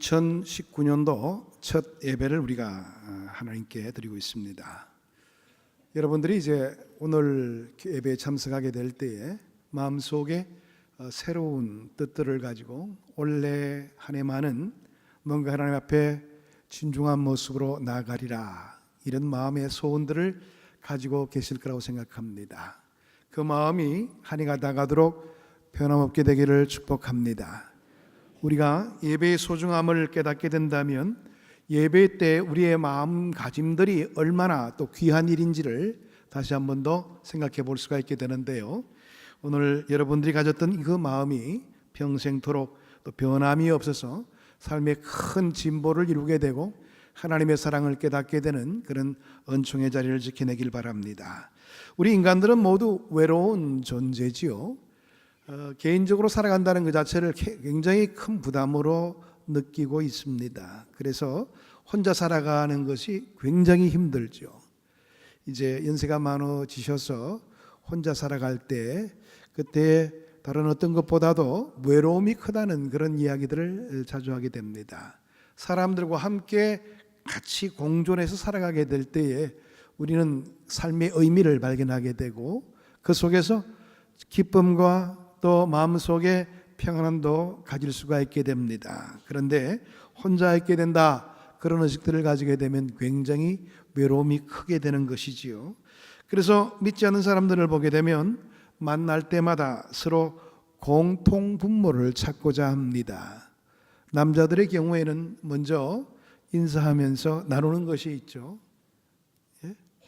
2019년도 첫 예배를 우리가 하나님께 드리고 있습니다. 여러분들이 이제 오늘 예배에 참석하게 될 때에 마음속에 새로운 뜻들을 가지고 올해 한 해만은 뭔가 하나님 앞에 진중한 모습으로 나아가리라, 이런 마음의 소원들을 가지고 계실 거라고 생각합니다. 그 마음이 한 해가 다가도록 변함없게 되기를 축복합니다. 우리가 예배의 소중함을 깨닫게 된다면 예배 때 우리의 마음가짐들이 얼마나 또 귀한 일인지를 다시 한 번 더 생각해 볼 수가 있게 되는데요, 오늘 여러분들이 가졌던 그 마음이 평생토록 또 변함이 없어서 삶의 큰 진보를 이루게 되고 하나님의 사랑을 깨닫게 되는 그런 은총의 자리를 지켜내길 바랍니다. 우리 인간들은 모두 외로운 존재지요. 개인적으로 살아간다는 그 자체를 굉장히 큰 부담으로 느끼고 있습니다. 그래서 혼자 살아가는 것이 굉장히 힘들죠. 이제 연세가 많아지셔서 혼자 살아갈 때 그때 다른 어떤 것보다도 외로움이 크다는 그런 이야기들을 자주 하게 됩니다. 사람들과 함께 같이 공존해서 살아가게 될 때에 우리는 삶의 의미를 발견하게 되고 그 속에서 기쁨과 또 마음속에 평안함도 가질 수가 있게 됩니다. 그런데 혼자 있게 된다, 그런 의식들을 가지게 되면 굉장히 외로움이 크게 되는 것이지요. 그래서 믿지 않는 사람들을 보게 되면 만날 때마다 서로 공통 분모를 찾고자 합니다. 남자들의 경우에는 먼저 인사하면서 나누는 것이 있죠.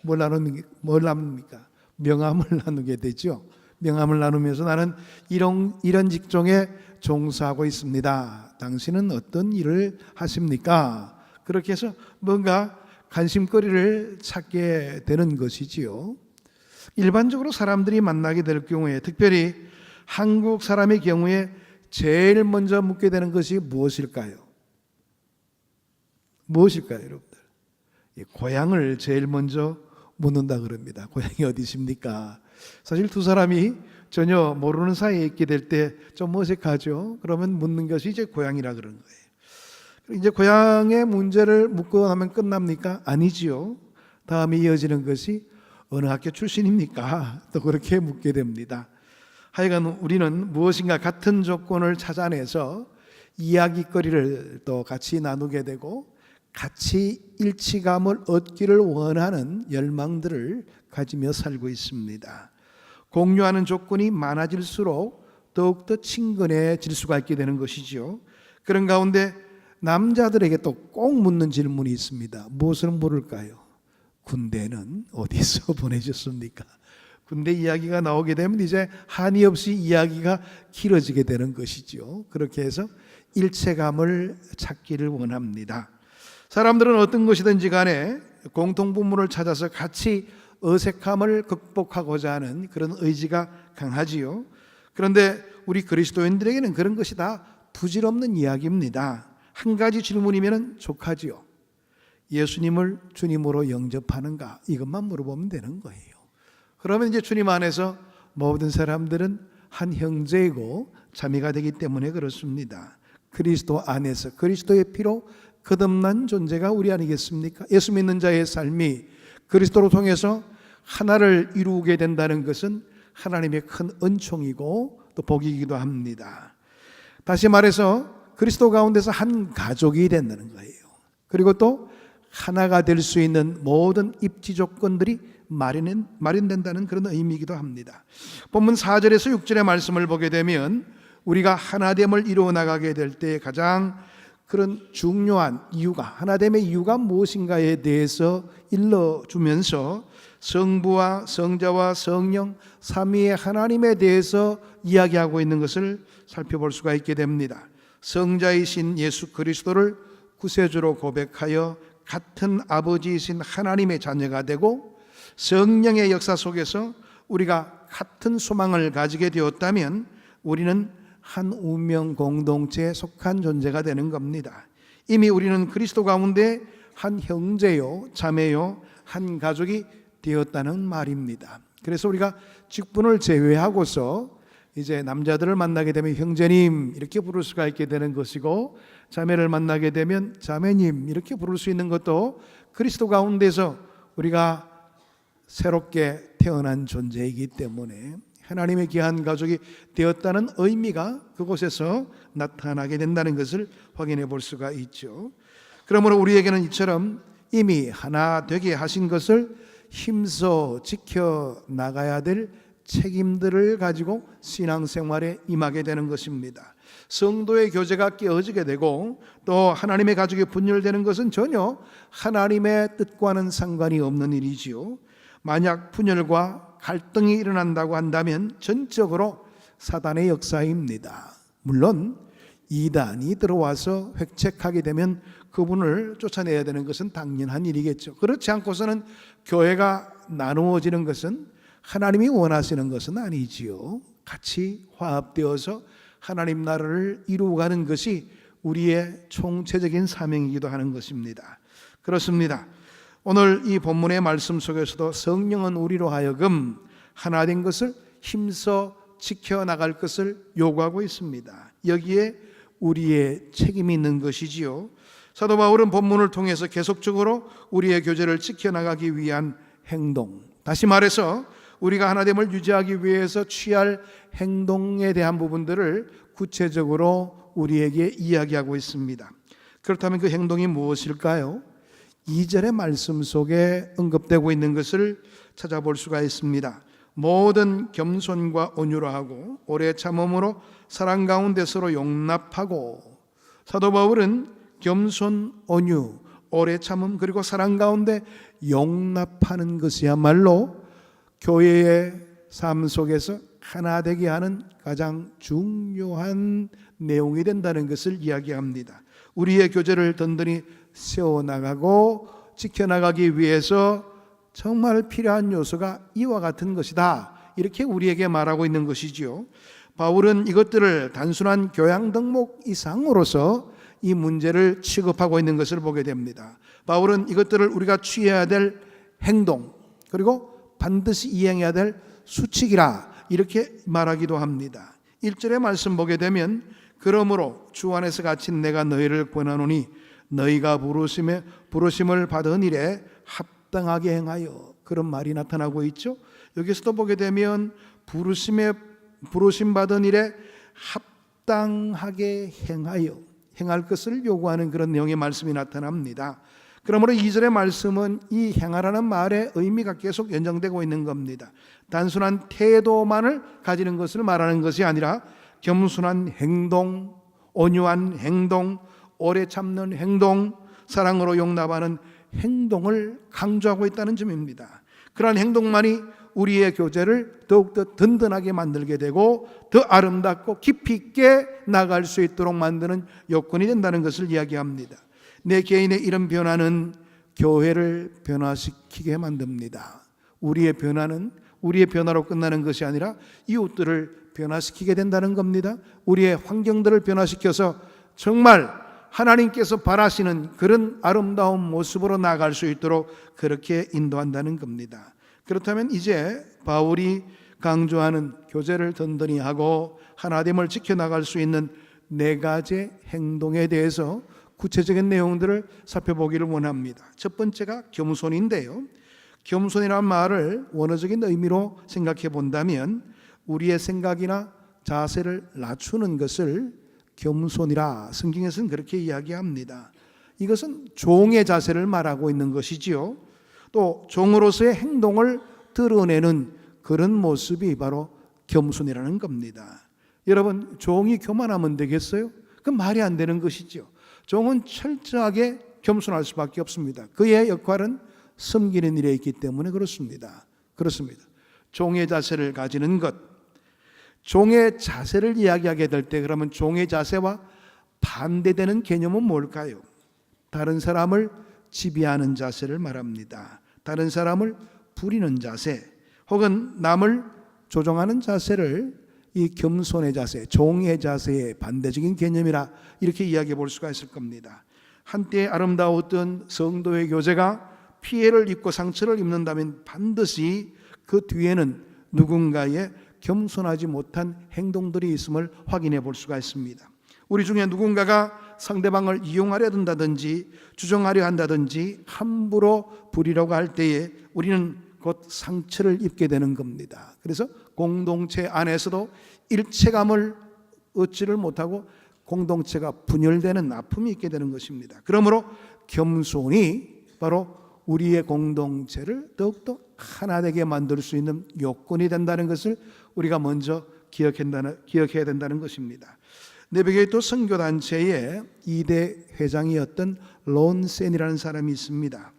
뭘 나눕니까? 명함을 나누게 되죠. 명함을 나누면서 나는 이런 직종에 종사하고 있습니다. 당신은 어떤 일을 하십니까? 그렇게 해서 뭔가 관심거리를 찾게 되는 것이지요. 일반적으로 사람들이 만나게 될 경우에, 특별히 한국 사람의 경우에 제일 먼저 묻게 되는 것이 무엇일까요? 무엇일까요, 여러분들? 고향을 제일 먼저 묻는다 그럽니다. 고향이 어디십니까? 사실 두 사람이 전혀 모르는 사이에 있게 될 때 좀 어색하죠. 그러면 묻는 것이 이제 고향이라 그런 거예요. 이제 고향의 문제를 묻고 하면 끝납니까? 아니지요. 다음에 이어지는 것이 어느 학교 출신입니까? 또 그렇게 묻게 됩니다. 하여간 우리는 무엇인가 같은 조건을 찾아내서 이야기거리를 또 같이 나누게 되고 같이 일치감을 얻기를 원하는 열망들을 가지며 살고 있습니다. 공유하는 조건이 많아질수록 더욱더 친근해질 수가 있게 되는 것이죠. 그런 가운데 남자들에게 또 꼭 묻는 질문이 있습니다. 무엇을 물을까요? 군대는 어디서 보내셨습니까? 군대 이야기가 나오게 되면 이제 한이 없이 이야기가 길어지게 되는 것이죠. 그렇게 해서 일체감을 찾기를 원합니다. 사람들은 어떤 것이든지 간에 공통분모를 찾아서 같이 어색함을 극복하고자 하는 그런 의지가 강하지요. 그런데 우리 그리스도인들에게는 그런 것이 다 부질없는 이야기입니다. 한 가지 질문이면 족하지요. 예수님을 주님으로 영접하는가? 이것만 물어보면 되는 거예요. 그러면 이제 주님 안에서 모든 사람들은 한 형제이고 자매가 되기 때문에 그렇습니다. 그리스도 안에서 그리스도의 피로 거듭난 존재가 우리 아니겠습니까? 예수 믿는 자의 삶이 그리스도로 통해서 하나를 이루게 된다는 것은 하나님의 큰 은총이고 또 복이기도 합니다. 다시 말해서 그리스도 가운데서 한 가족이 된다는 거예요. 그리고 또 하나가 될 수 있는 모든 입지 조건들이 마련된다는 그런 의미이기도 합니다. 본문 4절에서 6절의 말씀을 보게 되면 우리가 하나됨을 이루어 나가게 될 때 가장 그런 중요한 이유가, 하나됨의 이유가 무엇인가에 대해서 일러주면서 성부와 성자와 성령 삼위의 하나님에 대해서 이야기하고 있는 것을 살펴볼 수가 있게 됩니다. 성자이신 예수 그리스도를 구세주로 고백하여 같은 아버지이신 하나님의 자녀가 되고 성령의 역사 속에서 우리가 같은 소망을 가지게 되었다면 우리는 한 운명 공동체에 속한 존재가 되는 겁니다. 이미 우리는 그리스도 가운데 한 형제요, 자매요, 한 가족이 되었다는 말입니다. 그래서 우리가 직분을 제외하고서 이제 남자들을 만나게 되면 형제님 이렇게 부를 수가 있게 되는 것이고, 자매를 만나게 되면 자매님 이렇게 부를 수 있는 것도 그리스도 가운데서 우리가 새롭게 태어난 존재이기 때문에 하나님의 귀한 가족이 되었다는 의미가 그곳에서 나타나게 된다는 것을 확인해 볼 수가 있죠. 그러므로 우리에게는 이처럼 이미 하나 되게 하신 것을 힘써 지켜나가야 될 책임들을 가지고 신앙생활에 임하게 되는 것입니다. 성도의 교제가 깨어지게 되고 또 하나님의 가족이 분열되는 것은 전혀 하나님의 뜻과는 상관이 없는 일이지요. 만약 분열과 갈등이 일어난다고 한다면 전적으로 사단의 역사입니다. 물론 이단이 들어와서 획책하게 되면 그분을 쫓아내야 되는 것은 당연한 일이겠죠. 그렇지 않고서는 교회가 나누어지는 것은 하나님이 원하시는 것은 아니지요. 같이 화합되어서 하나님 나라를 이루어가는 것이 우리의 총체적인 사명이기도 하는 것입니다. 그렇습니다. 오늘 이 본문의 말씀 속에서도 성령은 우리로 하여금 하나 된 것을 힘써 지켜나갈 것을 요구하고 있습니다. 여기에 우리의 책임이 있는 것이지요. 사도 바울은 본문을 통해서 계속적으로 우리의 교제를 지켜나가기 위한 행동, 다시 말해서 우리가 하나됨을 유지하기 위해서 취할 행동에 대한 부분들을 구체적으로 우리에게 이야기하고 있습니다. 그렇다면 그 행동이 무엇일까요? 2절의 말씀 속에 언급되고 있는 것을 찾아볼 수가 있습니다. 모든 겸손과 온유로 하고 오래 참음으로 사랑 가운데 서로 용납하고. 사도 바울은 겸손, 온유, 오래 참음 그리고 사랑 가운데 용납하는 것이야말로 교회의 삶 속에서 하나 되게 하는 가장 중요한 내용이 된다는 것을 이야기합니다. 우리의 교제를 든든히 세워나가고 지켜나가기 위해서 정말 필요한 요소가 이와 같은 것이다, 이렇게 우리에게 말하고 있는 것이지요. 바울은 이것들을 단순한 교양 덕목 이상으로서 이 문제를 취급하고 있는 것을 보게 됩니다. 바울은 이것들을 우리가 취해야 될 행동 그리고 반드시 이행해야 될 수칙이라 이렇게 말하기도 합니다. 1절의 말씀 보게 되면 그러므로 주 안에서 갇힌 내가 너희를 권하노니 너희가 부르심을 받은 일에 합당하게 행하여, 그런 말이 나타나고 있죠. 여기서도 보게 되면 부르심 받은 일에 합당하게 행할 것을 요구하는 그런 내용의 말씀이 나타납니다. 그러므로 2절의 말씀은 이 행하라는 말의 의미가 계속 연장되고 있는 겁니다. 단순한 태도만을 가지는 것을 말하는 것이 아니라 겸손한 행동, 온유한 행동, 오래 참는 행동, 사랑으로 용납하는 행동을 강조하고 있다는 점입니다. 그러한 행동만이 우리의 교제를 더욱더 든든하게 만들게 되고 더 아름답고 깊이 있게 나갈 수 있도록 만드는 요건이 된다는 것을 이야기합니다. 내 개인의 이런 변화는 교회를 변화시키게 만듭니다. 우리의 변화는 우리의 변화로 끝나는 것이 아니라 이웃들을 변화시키게 된다는 겁니다. 우리의 환경들을 변화시켜서 정말 하나님께서 바라시는 그런 아름다운 모습으로 나아갈 수 있도록 그렇게 인도한다는 겁니다. 그렇다면 이제 바울이 강조하는 교제를 든든히 하고 하나됨을 지켜나갈 수 있는 4가지 행동에 대해서 구체적인 내용들을 살펴보기를 원합니다. 첫 번째가 겸손인데요. 겸손이라는 말을 원어적인 의미로 생각해 본다면 우리의 생각이나 자세를 낮추는 것을 겸손이라 성경에서는 그렇게 이야기합니다. 이것은 종의 자세를 말하고 있는 것이지요. 또 종으로서의 행동을 드러내는 그런 모습이 바로 겸손이라는 겁니다. 여러분, 종이 교만하면 되겠어요? 그건 말이 안 되는 것이죠. 종은 철저하게 겸손할 수밖에 없습니다. 그의 역할은 섬기는 일에 있기 때문에 그렇습니다. 종의 자세를 가지는 것, 종의 자세를 이야기하게 될 때 그러면 종의 자세와 반대되는 개념은 뭘까요? 다른 사람을 지배하는 자세를 말합니다. 다른 사람을 부리는 자세 혹은 남을 조종하는 자세를 이 겸손의 자세, 종의 자세의 반대적인 개념이라 이렇게 이야기해 볼 수가 있을 겁니다. 한때 아름다웠던 성도의 교제가 피해를 입고 상처를 입는다면 반드시 그 뒤에는 누군가의 겸손하지 못한 행동들이 있음을 확인해 볼 수가 있습니다. 우리 중에 누군가가 상대방을 이용하려 든다든지 주정하려 한다든지 함부로 부리려고 할 때에 우리는 곧 상처를 입게 되는 겁니다. 그래서 공동체 안에서도 일체감을 얻지를 못하고 공동체가 분열되는 아픔이 있게 되는 것입니다. 그러므로 겸손이 바로 우리의 공동체를 더욱더 하나 되게 만들 수 있는 요건이 된다는 것을 우리가 먼저 기억해야 된다는 것입니다. 네베게이토 선교단체의 2대 회장이었던 론센이라는 사람이 있습니다.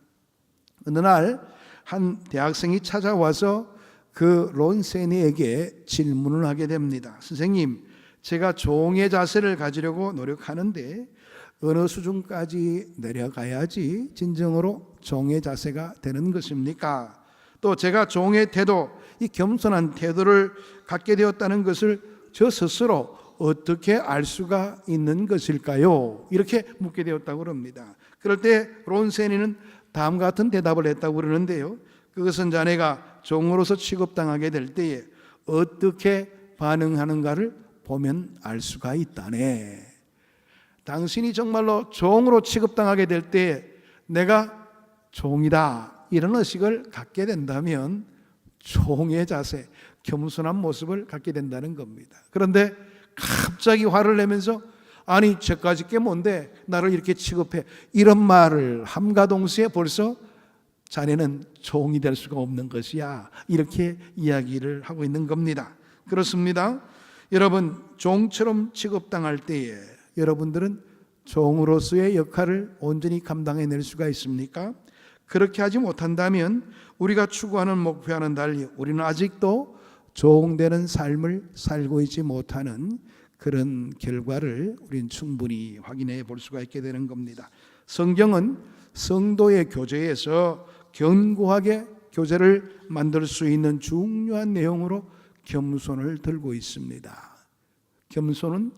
어느 날 한 대학생이 찾아와서 그 론센이에게 질문을 하게 됩니다. 선생님, 제가 종의 자세를 가지려고 노력하는데 어느 수준까지 내려가야지 진정으로 종의 자세가 되는 것입니까? 또 제가 종의 태도, 이 겸손한 태도를 갖게 되었다는 것을 저 스스로 어떻게 알 수가 있는 것일까요? 이렇게 묻게 되었다고 합니다. 그럴 때 론센이는 다음 같은 대답을 했다고 그러는데요. 그것은 자네가 종으로서 취급당하게 될 때에 어떻게 반응하는가를 보면 알 수가 있다네. 당신이 정말로 종으로 취급당하게 될 때에 내가 종이다 이런 의식을 갖게 된다면 종의 자세, 겸손한 모습을 갖게 된다는 겁니다. 그런데 갑자기 화를 내면서 아니 죄까지 게 뭔데 나를 이렇게 취급해, 이런 말을 함과 동시에 벌써 자네는 종이 될 수가 없는 것이야, 이렇게 이야기를 하고 있는 겁니다. 그렇습니다. 여러분, 종처럼 취급당할 때에 여러분들은 종으로서의 역할을 온전히 감당해낼 수가 있습니까? 그렇게 하지 못한다면 우리가 추구하는 목표와는 달리 우리는 아직도 종되는 삶을 살고 있지 못하는 그런 결과를 우리는 충분히 확인해 볼 수가 있게 되는 겁니다. 성경은 성도의 교제에서 견고하게 교제를 만들 수 있는 중요한 내용으로 겸손을 들고 있습니다. 겸손은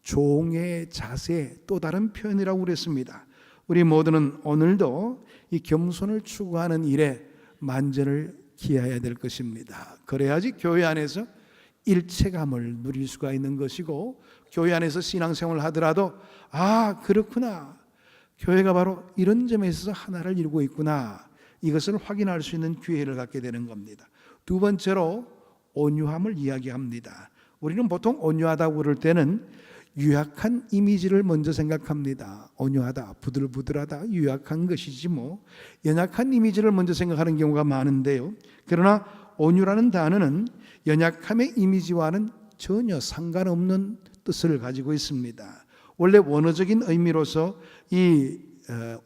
종의 자세의 또 다른 표현이라고 그랬습니다. 우리 모두는 오늘도 이 겸손을 추구하는 일에 만전을 기해야 될 것입니다. 그래야지 교회 안에서 일체감을 누릴 수가 있는 것이고, 교회 안에서 신앙생활을 하더라도 아 그렇구나, 교회가 바로 이런 점에 있어서 하나를 이루고 있구나, 이것을 확인할 수 있는 기회를 갖게 되는 겁니다. 두 번째로 온유함을 이야기합니다. 우리는 보통 온유하다고 그럴 때는 유약한 이미지를 먼저 생각합니다. 온유하다, 부들부들하다, 유약한 것이지 뭐, 연약한 이미지를 먼저 생각하는 경우가 많은데요. 그러나 온유라는 단어는 연약함의 이미지와는 전혀 상관없는 뜻을 가지고 있습니다. 원래 원어적인 의미로서 이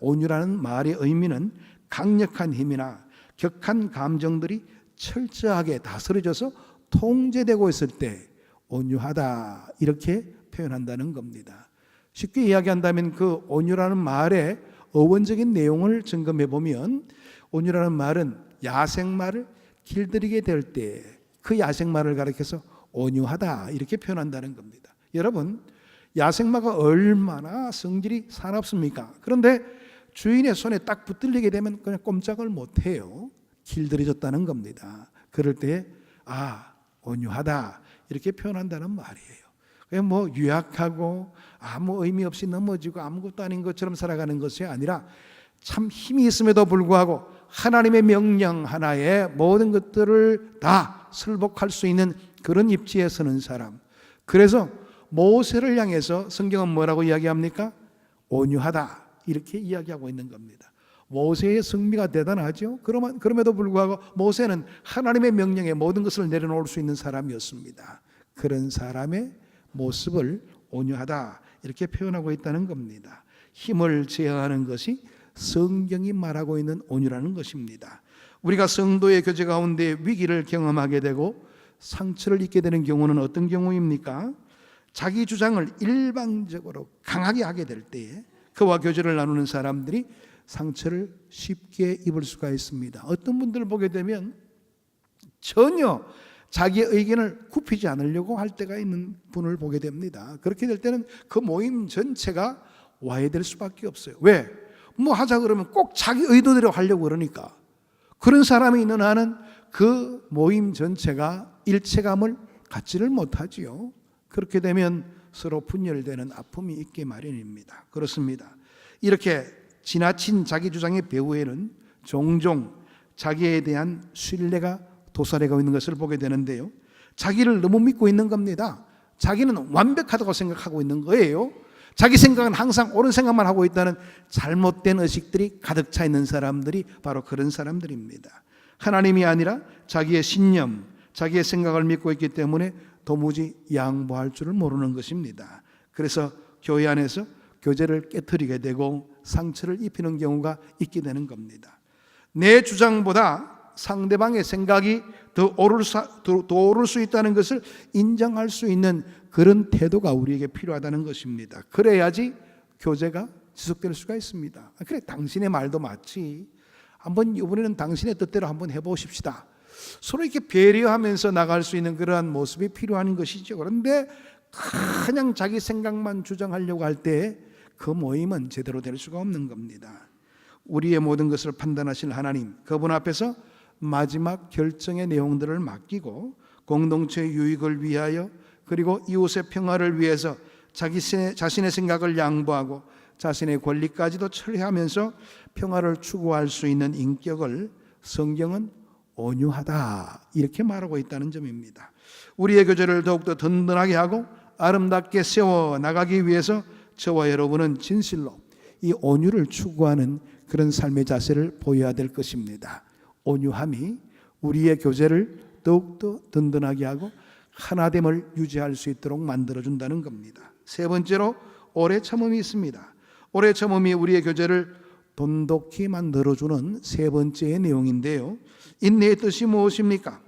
온유라는 말의 의미는 강력한 힘이나 격한 감정들이 철저하게 다스려져서 통제되고 있을 때 온유하다 이렇게 표현한다는 겁니다. 쉽게 이야기한다면 그 온유라는 말의 어원적인 내용을 점검해 보면 온유라는 말은 야생마를 길들이게 될 때 그 야생마를 가리켜서 온유하다 이렇게 표현한다는 겁니다. 여러분, 야생마가 얼마나 성질이 사납습니까? 그런데 주인의 손에 딱 붙들리게 되면 그냥 꼼짝을 못해요. 길들여졌다는 겁니다. 그럴 때 아 온유하다 이렇게 표현한다는 말이에요. 그냥 뭐 유약하고 아무 의미 없이 넘어지고 아무것도 아닌 것처럼 살아가는 것이 아니라 참 힘이 있음에도 불구하고 하나님의 명령 하나에 모든 것들을 다 설복할 수 있는 그런 입지에 서는 사람. 그래서 모세를 향해서 성경은 뭐라고 이야기합니까? 온유하다 이렇게 이야기하고 있는 겁니다. 모세의 승리가 대단하죠. 그럼에도 불구하고 모세는 하나님의 명령에 모든 것을 내려놓을 수 있는 사람이었습니다. 그런 사람의 모습을 온유하다 이렇게 표현하고 있다는 겁니다. 힘을 제어하는 것이 성경이 말하고 있는 온유라는 것입니다. 우리가 성도의 교제 가운데 위기를 경험하게 되고 상처를 입게 되는 경우는 어떤 경우입니까? 자기 주장을 일방적으로 강하게 하게 될 때에 그와 교제를 나누는 사람들이 상처를 쉽게 입을 수가 있습니다. 어떤 분들을 보게 되면 전혀 자기의 의견을 굽히지 않으려고 할 때가 있는 분을 보게 됩니다. 그렇게 될 때는 그 모임 전체가 와해될 수밖에 없어요. 왜? 뭐 하자 그러면 꼭 자기 의도대로 하려고 그러니까. 그런 사람이 있는 한은 그 모임 전체가 일체감을 갖지를 못하지요. 그렇게 되면 서로 분열되는 아픔이 있게 마련입니다. 그렇습니다. 이렇게 지나친 자기 주장의 배후에는 종종 자기에 대한 신뢰가 도사리고 있는 것을 보게 되는데요. 자기를 너무 믿고 있는 겁니다. 자기는 완벽하다고 생각하고 있는 거예요. 자기 생각은 항상 옳은 생각만 하고 있다는 잘못된 의식들이 가득 차 있는 사람들이 바로 그런 사람들입니다. 하나님이 아니라 자기의 신념, 자기의 생각을 믿고 있기 때문에 도무지 양보할 줄을 모르는 것입니다. 그래서 교회 안에서 교제를 깨트리게 되고 상처를 입히는 경우가 있게 되는 겁니다. 내 주장보다 상대방의 생각이 더 오를 수 있다는 것을 인정할 수 있는 그런 태도가 우리에게 필요하다는 것입니다. 그래야지 교제가 지속될 수가 있습니다. 그래, 당신의 말도 맞지. 한번 이번에는 당신의 뜻대로 한번 해보십시다. 서로 이렇게 배려하면서 나갈 수 있는 그러한 모습이 필요한 것이죠. 그런데 그냥 자기 생각만 주장하려고 할 때 그 모임은 제대로 될 수가 없는 겁니다. 우리의 모든 것을 판단하실 하나님, 그분 앞에서 마지막 결정의 내용들을 맡기고 공동체의 유익을 위하여 그리고 이웃의 평화를 위해서 자신의 생각을 양보하고 자신의 권리까지도 처리하면서 평화를 추구할 수 있는 인격을 성경은 온유하다 이렇게 말하고 있다는 점입니다. 우리의 교제를 더욱더 든든하게 하고 아름답게 세워나가기 위해서 저와 여러분은 진실로 이 온유를 추구하는 그런 삶의 자세를 보여야 될 것입니다. 온유함이 우리의 교제를 더욱더 든든하게 하고 하나됨을 유지할 수 있도록 만들어준다는 겁니다. 세 번째로 오래 참음이 있습니다. 오래 참음이 우리의 교제를 돈독히 만들어주는 세 번째의 내용인데요. 인내의 뜻이 무엇입니까?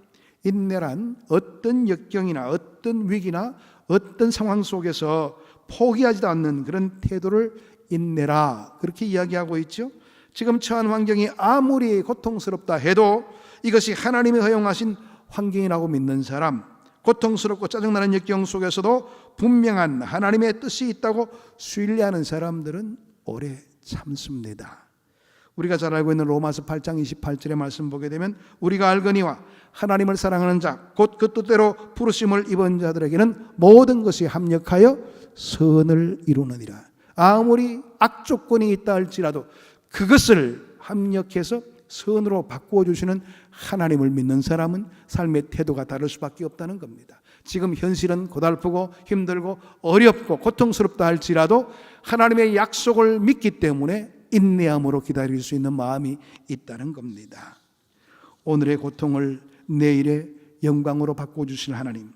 인내란 어떤 역경이나 어떤 위기나 어떤 상황 속에서 포기하지도 않는 그런 태도를 인내라 그렇게 이야기하고 있죠. 지금 처한 환경이 아무리 고통스럽다 해도 이것이 하나님이 허용하신 환경이라고 믿는 사람, 고통스럽고 짜증나는 역경 속에서도 분명한 하나님의 뜻이 있다고 신뢰하는 사람들은 오래 참습니다. 우리가 잘 알고 있는 로마서 8장 28절의 말씀 보게 되면 우리가 알거니와 하나님을 사랑하는 자 곧 그 뜻대로 부르심을 입은 자들에게는 모든 것이 합력하여 선을 이루느니라. 아무리 악조건이 있다 할지라도 그것을 합력해서 선으로 바꾸어 주시는 하나님을 믿는 사람은 삶의 태도가 다를 수밖에 없다는 겁니다. 지금 현실은 고달프고 힘들고 어렵고 고통스럽다 할지라도 하나님의 약속을 믿기 때문에 인내함으로 기다릴 수 있는 마음이 있다는 겁니다. 오늘의 고통을 내일의 영광으로 바꿔주실 하나님,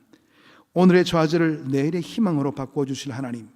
오늘의 좌절을 내일의 희망으로 바꿔주실 하나님,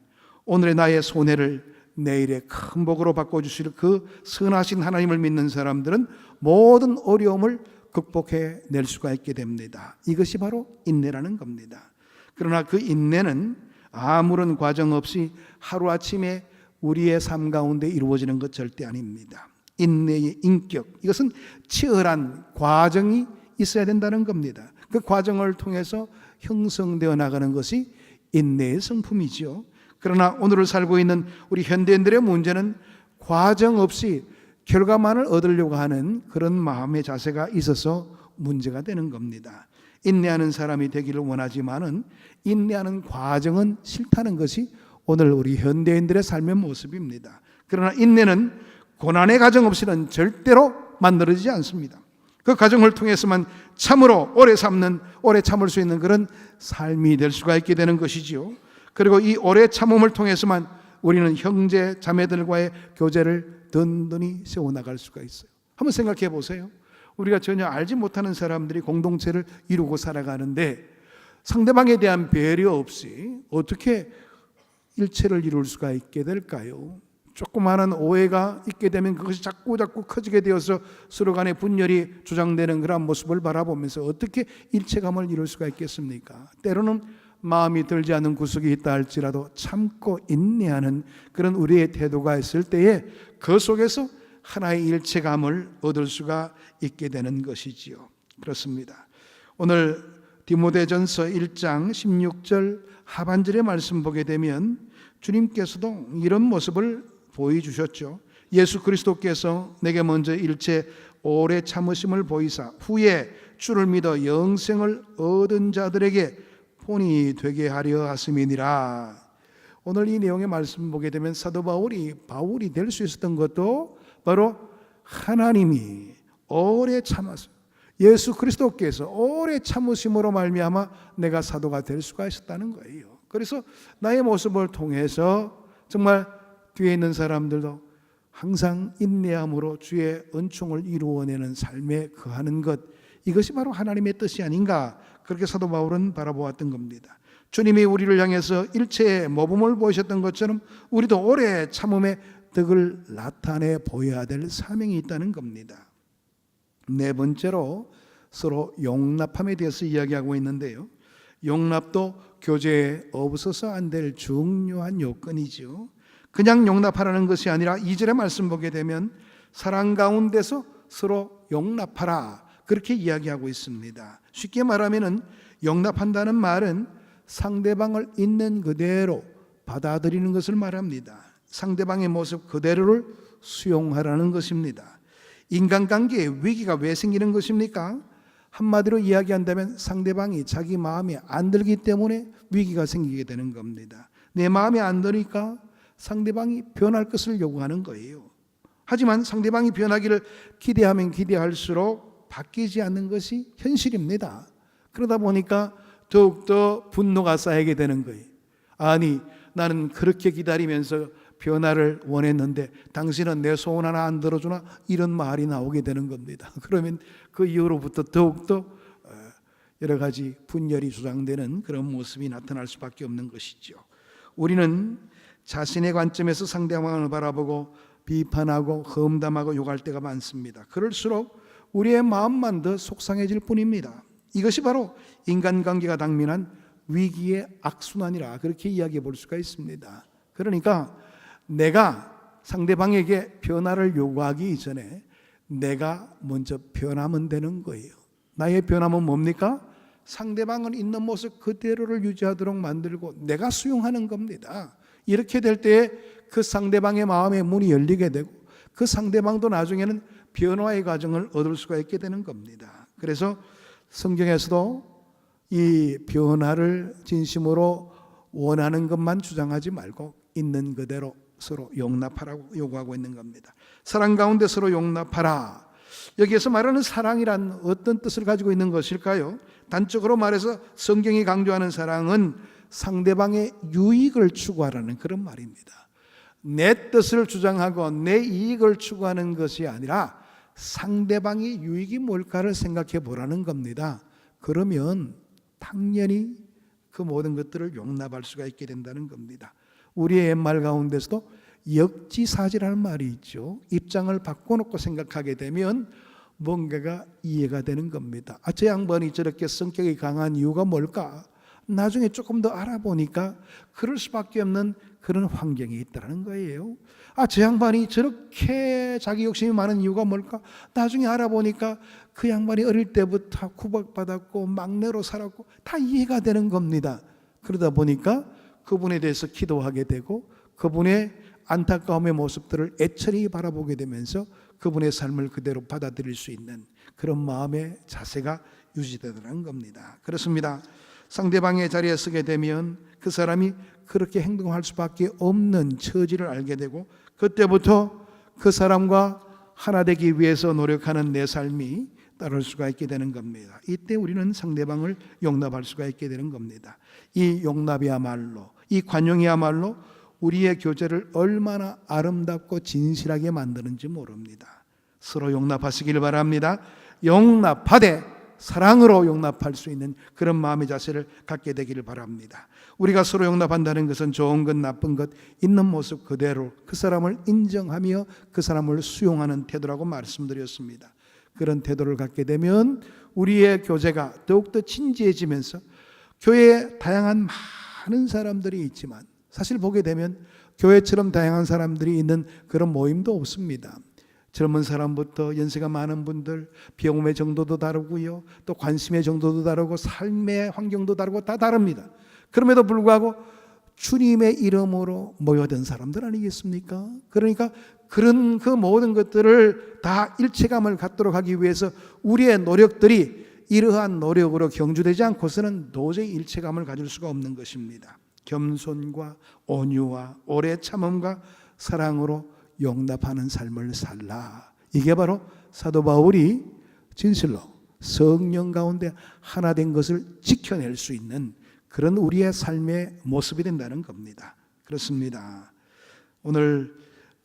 오늘의 나의 손해를 내일의 큰 복으로 바꿔주실 그 선하신 하나님을 믿는 사람들은 모든 어려움을 극복해낼 수가 있게 됩니다. 이것이 바로 인내라는 겁니다. 그러나 그 인내는 아무런 과정 없이 하루아침에 우리의 삶 가운데 이루어지는 것 절대 아닙니다. 인내의 인격, 이것은 치열한 과정이 있어야 된다는 겁니다. 그 과정을 통해서 형성되어 나가는 것이 인내의 성품이죠. 그러나 오늘을 살고 있는 우리 현대인들의 문제는 과정 없이 결과만을 얻으려고 하는 그런 마음의 자세가 있어서 문제가 되는 겁니다. 인내하는 사람이 되기를 원하지만은 인내하는 과정은 싫다는 것이 오늘 우리 현대인들의 삶의 모습입니다. 그러나 인내는 고난의 과정 없이는 절대로 만들어지지 않습니다. 그 과정을 통해서만 참으로 오래 참을 수 있는 그런 삶이 될 수가 있게 되는 것이지요. 그리고 이 오래 참음을 통해서만 우리는 형제 자매들과의 교제를 든든히 세워나갈 수가 있어요. 한번 생각해 보세요. 우리가 전혀 알지 못하는 사람들이 공동체를 이루고 살아가는데 상대방에 대한 배려 없이 어떻게 일체를 이룰 수가 있게 될까요? 조그마한 오해가 있게 되면 그것이 자꾸 커지게 되어서 서로 간의 분열이 조장되는 그런 모습을 바라보면서 어떻게 일체감을 이룰 수가 있겠습니까? 때로는 마음이 들지 않는 구석이 있다 할지라도 참고 인내하는 그런 우리의 태도가 있을 때에 그 속에서 하나의 일체감을 얻을 수가 있게 되는 것이지요. 그렇습니다. 오늘 디모데전서 1장 16절 하반절의 말씀 보게 되면 주님께서도 이런 모습을 보여주셨죠. 예수 그리스도께서 내게 먼저 일체 오래 참으심을 보이사 후에 주를 믿어 영생을 얻은 자들에게 본이 되게 하려 하심이니라. 오늘 이 내용의 말씀 보게 되면 사도 바울이 될 수 있었던 것도 바로 하나님이 오래 참아서 예수 그리스도께서 오래 참으심으로 말미암아 내가 사도가 될 수가 있었다는 거예요. 그래서 나의 모습을 통해서 정말 뒤에 있는 사람들도 항상 인내함으로 주의 은총을 이루어내는 삶에 거하는 것, 이것이 바로 하나님의 뜻이 아닌가, 그렇게 사도 바울은 바라보았던 겁니다. 주님이 우리를 향해서 일체의 모범을 보이셨던 것처럼 우리도 오래 참음의 덕을 나타내 보여야 될 사명이 있다는 겁니다. 네 번째로 서로 용납함에 대해서 이야기하고 있는데요, 용납도 교제에 없어서 안 될 중요한 요건이죠. 그냥 용납하라는 것이 아니라 2절의 말씀 보게 되면 사랑 가운데서 서로 용납하라, 그렇게 이야기하고 있습니다. 쉽게 말하면 용납한다는 말은 상대방을 있는 그대로 받아들이는 것을 말합니다. 상대방의 모습 그대로를 수용하라는 것입니다. 인간관계에 위기가 왜 생기는 것입니까? 한마디로 이야기한다면 상대방이 자기 마음에 안 들기 때문에 위기가 생기게 되는 겁니다. 내 마음에 안 드니까 상대방이 변할 것을 요구하는 거예요. 하지만 상대방이 변하기를 기대하면 기대할수록 바뀌지 않는 것이 현실입니다. 그러다 보니까 더욱더 분노가 쌓이게 되는 거예요. 아니, 나는 그렇게 기다리면서 변화를 원했는데 당신은 내 소원 하나 안 들어주나? 이런 말이 나오게 되는 겁니다. 그러면 그 이후로부터 더욱더 여러 가지 분열이 조장되는 그런 모습이 나타날 수밖에 없는 것이죠. 우리는 자신의 관점에서 상대방을 바라보고 비판하고 험담하고 욕할 때가 많습니다. 그럴수록 우리의 마음만 더 속상해질 뿐입니다. 이것이 바로 인간관계가 당면한 위기의 악순환이라 그렇게 이야기해 볼 수가 있습니다. 그러니까 내가 상대방에게 변화를 요구하기 이전에 내가 먼저 변하면 되는 거예요. 나의 변함은 뭡니까? 상대방은 있는 모습 그대로를 유지하도록 만들고 내가 수용하는 겁니다. 이렇게 될 때에 그 상대방의 마음의 문이 열리게 되고 그 상대방도 나중에는 변화의 과정을 얻을 수가 있게 되는 겁니다. 그래서 성경에서도 이 변화를 진심으로 원하는 것만 주장하지 말고 있는 그대로 서로 용납하라고 요구하고 있는 겁니다. 사랑 가운데 서로 용납하라. 여기에서 말하는 사랑이란 어떤 뜻을 가지고 있는 것일까요? 단적으로 말해서 성경이 강조하는 사랑은 상대방의 유익을 추구하라는 그런 말입니다. 내 뜻을 주장하고 내 이익을 추구하는 것이 아니라 상대방의 유익이 뭘까를 생각해 보라는 겁니다. 그러면 당연히 그 모든 것들을 용납할 수가 있게 된다는 겁니다. 우리의 옛말 가운데서도 역지사지라는 말이 있죠. 입장을 바꿔놓고 생각하게 되면 뭔가가 이해가 되는 겁니다. 저 양반이 저렇게 성격이 강한 이유가 뭘까? 나중에 조금 더 알아보니까 그럴 수밖에 없는 그런 환경이 있다는 거예요. 저 양반이 저렇게 자기 욕심이 많은 이유가 뭘까? 나중에 알아보니까 그 양반이 어릴 때부터 구박받았고 막내로 살았고 다 이해가 되는 겁니다. 그러다 보니까 그분에 대해서 기도하게 되고 그분의 안타까움의 모습들을 애처리 바라보게 되면서 그분의 삶을 그대로 받아들일 수 있는 그런 마음의 자세가 유지되더라는 겁니다. 그렇습니다. 상대방의 자리에 서게 되면 그 사람이 그렇게 행동할 수밖에 없는 처지를 알게 되고 그때부터 그 사람과 하나 되기 위해서 노력하는 내 삶이 따를 수가 있게 되는 겁니다. 이때 우리는 상대방을 용납할 수가 있게 되는 겁니다. 이 용납이야말로, 이 관용이야말로 우리의 교제를 얼마나 아름답고 진실하게 만드는지 모릅니다. 서로 용납하시길 바랍니다. 용납하되 사랑으로 용납할 수 있는 그런 마음의 자세를 갖게 되기를 바랍니다. 우리가 서로 용납한다는 것은 좋은 것 나쁜 것 있는 모습 그대로 그 사람을 인정하며 그 사람을 수용하는 태도라고 말씀드렸습니다. 그런 태도를 갖게 되면 우리의 교제가 더욱더 진지해지면서 교회에 다양한 많은 사람들이 있지만 사실 보게 되면 교회처럼 다양한 사람들이 있는 그런 모임도 없습니다. 젊은 사람부터 연세가 많은 분들, 병음의 정도도 다르고요, 또 관심의 정도도 다르고 삶의 환경도 다르고 다 다릅니다. 그럼에도 불구하고 주님의 이름으로 모여든 사람들 아니겠습니까? 그러니까 그런 그 모든 것들을 다 일체감을 갖도록 하기 위해서 우리의 노력들이 이러한 노력으로 경주되지 않고서는 도저히 일체감을 가질 수가 없는 것입니다. 겸손과 온유와 오래 참음과 사랑으로 용납하는 삶을 살라. 이게 바로 사도 바울이 진실로 성령 가운데 하나 된 것을 지켜낼 수 있는 그런 우리의 삶의 모습이 된다는 겁니다. 그렇습니다. 오늘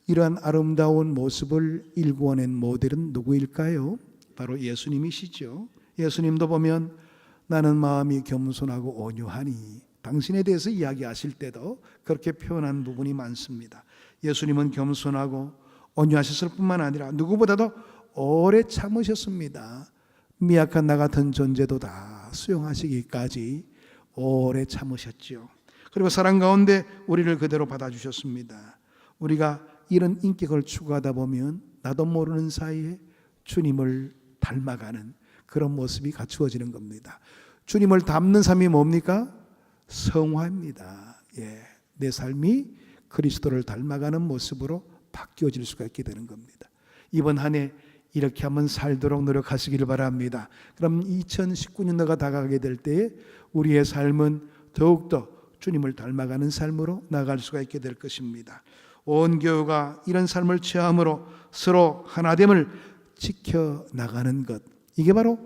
이러한 아름다운 모습을 일구어낸 모델은 누구일까요? 바로 예수님이시죠. 예수님도 보면 나는 마음이 겸손하고 온유하니, 당신에 대해서 이야기하실 때도 그렇게 표현한 부분이 많습니다. 예수님은 겸손하고 온유하셨을 뿐만 아니라 누구보다도 오래 참으셨습니다. 미약한 나 같은 존재도 다 수용하시기까지 오래 참으셨죠. 그리고 사랑 가운데 우리를 그대로 받아주셨습니다. 우리가 이런 인격을 추구하다 보면 나도 모르는 사이에 주님을 닮아가는 그런 모습이 갖추어지는 겁니다. 주님을 닮는 삶이 뭡니까? 성화입니다. 내 삶이 그리스도를 닮아가는 모습으로 바뀌어질 수가 있게 되는 겁니다. 이번 한 해 이렇게 한번 살도록 노력하시길 바랍니다. 그럼 2019년도가 다가가게 될 때에 우리의 삶은 더욱더 주님을 닮아가는 삶으로 나아갈 수가 있게 될 것입니다. 온 교회가 이런 삶을 체험으로 서로 하나됨을 지켜나가는 것, 이게 바로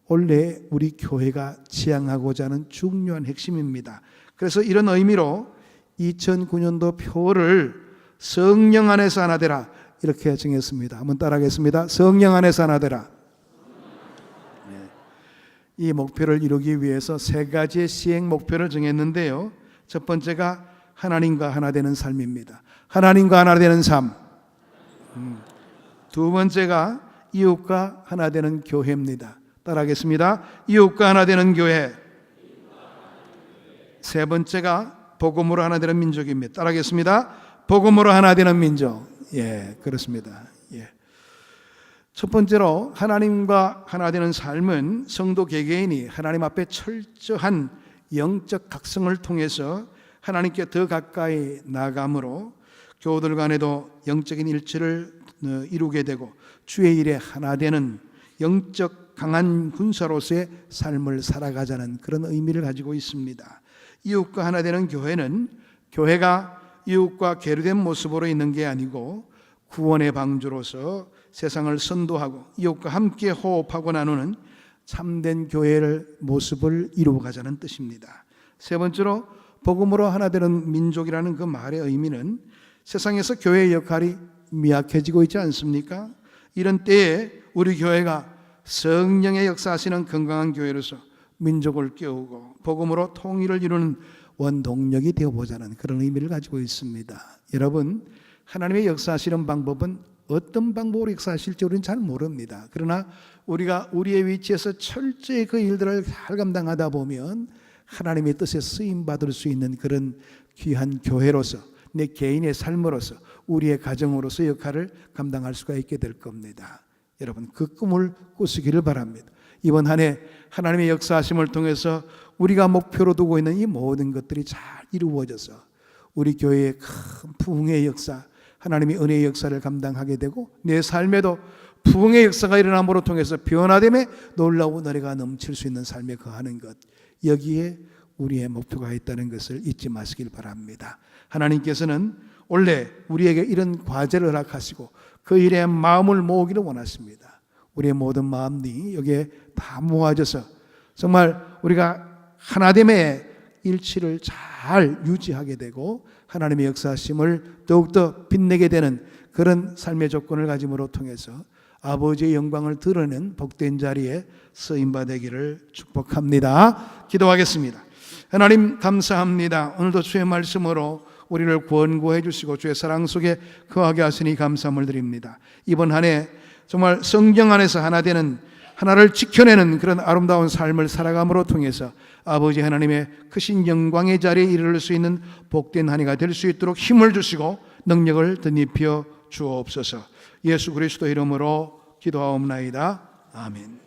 원래 우리 교회가 지향하고자 하는 중요한 핵심입니다. 그래서 이런 의미로 2009년도 표를 성령 안에서 하나 되라 이렇게 정했습니다. 한번 따라하겠습니다. 성령 안에서 하나 되라. 이 목표를 이루기 위해서 세 가지의 시행 목표를 정했는데요. 첫 번째가 하나님과 하나 되는 삶입니다. 하나님과 하나 되는 삶. 두 번째가 이웃과 하나 되는 교회입니다. 따라하겠습니다. 이웃과 하나 되는 교회. 세 번째가 복음으로 하나 되는 민족입니다. 따라하겠습니다. 복음으로 하나 되는 민족. 그렇습니다. 첫 번째로 하나님과 하나 되는 삶은 성도 개개인이 하나님 앞에 철저한 영적 각성을 통해서 하나님께 더 가까이 나아감으로 교우들 간에도 영적인 일치를 이루게 되고 주의 일에 하나 되는 영적 강한 군사로서의 삶을 살아가자는 그런 의미를 가지고 있습니다. 이웃과 하나 되는 교회는 교회가 이웃과 계류된 모습으로 있는 게 아니고 구원의 방주로서 세상을 선도하고 이웃과 함께 호흡하고 나누는 참된 교회의 모습을 이루어가자는 뜻입니다. 세 번째로 복음으로 하나 되는 민족이라는 그 말의 의미는 세상에서 교회의 역할이 미약해지고 있지 않습니까? 이런 때에 우리 교회가 성령의 역사하시는 건강한 교회로서 민족을 깨우고 복음으로 통일을 이루는 원동력이 되어보자는 그런 의미를 가지고 있습니다. 여러분, 하나님의 역사하시는 방법은 어떤 방법으로 역사하실지 우리는 잘 모릅니다. 그러나 우리가 우리의 위치에서 철저히 그 일들을 잘 감당하다 보면 하나님의 뜻에 쓰임받을 수 있는 그런 귀한 교회로서 내 개인의 삶으로서 우리의 가정으로서 역할을 감당할 수가 있게 될 겁니다. 여러분, 그 꿈을 꾸시기를 바랍니다. 이번 한 해 하나님의 역사하심을 통해서 우리가 목표로 두고 있는 이 모든 것들이 잘 이루어져서 우리 교회의 큰 부흥의 역사, 하나님의 은혜의 역사를 감당하게 되고 내 삶에도 부흥의 역사가 일어남으로 통해서 변화됨에 놀라운 은혜가 넘칠 수 있는 삶에 거하는 것, 여기에 우리의 목표가 있다는 것을 잊지 마시길 바랍니다. 하나님께서는 원래 우리에게 이런 과제를 허락하시고 그 일에 마음을 모으기를 원하십니다. 우리의 모든 마음이 여기에 다 모아져서 정말 우리가 하나됨의 일치를 잘 유지하게 되고 하나님의 역사심을 더욱더 빛내게 되는 그런 삶의 조건을 가짐으로 통해서 아버지의 영광을 드러내는 복된 자리에 쓰임받기를 축복합니다. 기도하겠습니다. 하나님 감사합니다. 오늘도 주의 말씀으로 우리를 권고해 주시고 주의 사랑 속에 거하게 하시니 감사함을 드립니다. 이번 한 해 정말 성경 안에서 하나 되는, 하나를 지켜내는 그런 아름다운 삶을 살아감으로 통해서 아버지 하나님의 크신 영광의 자리에 이르를 수 있는 복된 한 해가 될 수 있도록 힘을 주시고 능력을 덧입혀 주옵소서. 예수 그리스도 이름으로 기도하옵나이다. 아멘.